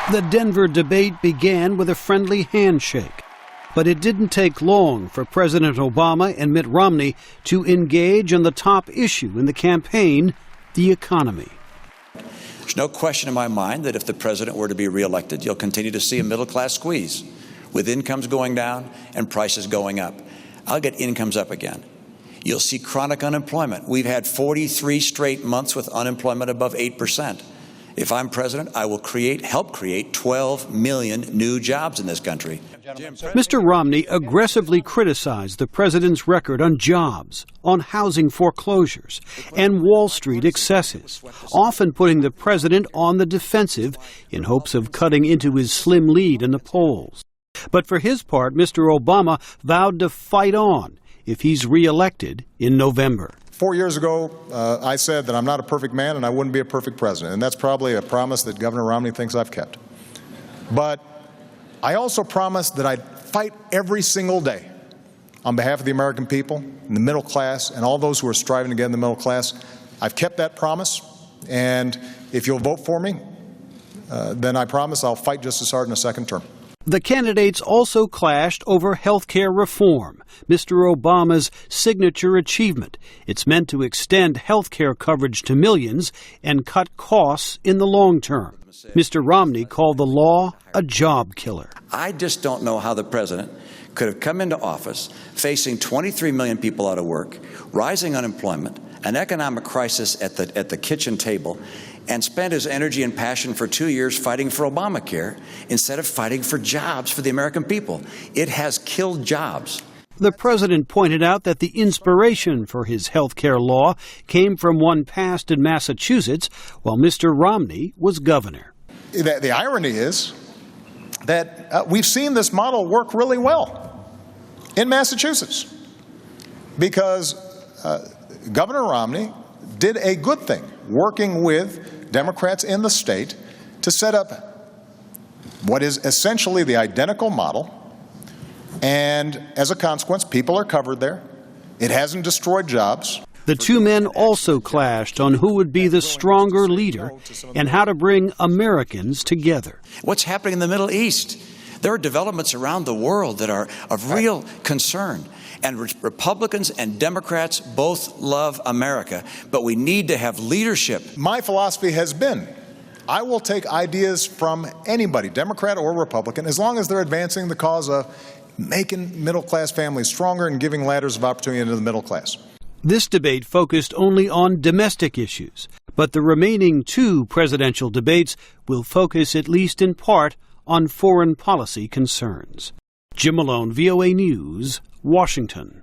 The Denver debate began with a friendly handshake, but it didn't take long for President Obama and Mitt Romney to engage on the top issue in the campaign, the economy. There's no question in my mind that if the president were to be reelected, you'll continue to see a middle-class squeeze, with incomes going down and prices going up. I'll get incomes up again. You'll see chronic unemployment. We've had 43 straight months with unemployment above 8%. If I'm president, I will help create 12 million new jobs in this country. Mr. Romney aggressively criticized the president's record on jobs, on housing foreclosures, and Wall Street excesses, often putting the president on the defensive in hopes of cutting into his slim lead in the polls. But for his part, Mr. Obama vowed to fight on if he's reelected in November. 4 years ago, I said that I'm not a perfect man and I wouldn't be a perfect president. And that's probably a promise that Governor Romney thinks I've kept. But I also promised that I'd fight every single day on behalf of the American people, and the middle class, and all those who are striving to get in the middle class. I've kept that promise. And if you'll vote for me, then I promise I'll fight just as hard in a second term. The candidates also clashed over health care reform, Mr. Obama's signature achievement. It's meant to extend health care coverage to millions and cut costs in the long term. Mr. Romney called the law a job killer. I just don't know how the president could have come into office facing 23 million people out of work, rising unemployment, an economic crisis at the kitchen table, and spent his energy and passion for 2 years fighting for Obamacare instead of fighting for jobs for the American people. It has killed jobs. The president pointed out that the inspiration for his health care law came from one passed in Massachusetts while Mr. Romney was governor. The irony is that we've seen this model work really well in Massachusetts because Governor Romney did a good thing, working with Democrats in the state to set up what is essentially the identical model. And as a consequence, people are covered there. It hasn't destroyed jobs. The two men also clashed on who would be the stronger leader and how to bring Americans together. What's happening in the Middle East? There are developments around the world that are of real concern. And Republicans and Democrats both love America, but we need to have leadership. My philosophy has been, I will take ideas from anybody, Democrat or Republican, as long as they're advancing the cause of making middle-class families stronger and giving ladders of opportunity into the middle class. This debate focused only on domestic issues, but the remaining two presidential debates will focus, at least in part, on foreign policy concerns. Jim Malone, VOA News, Washington.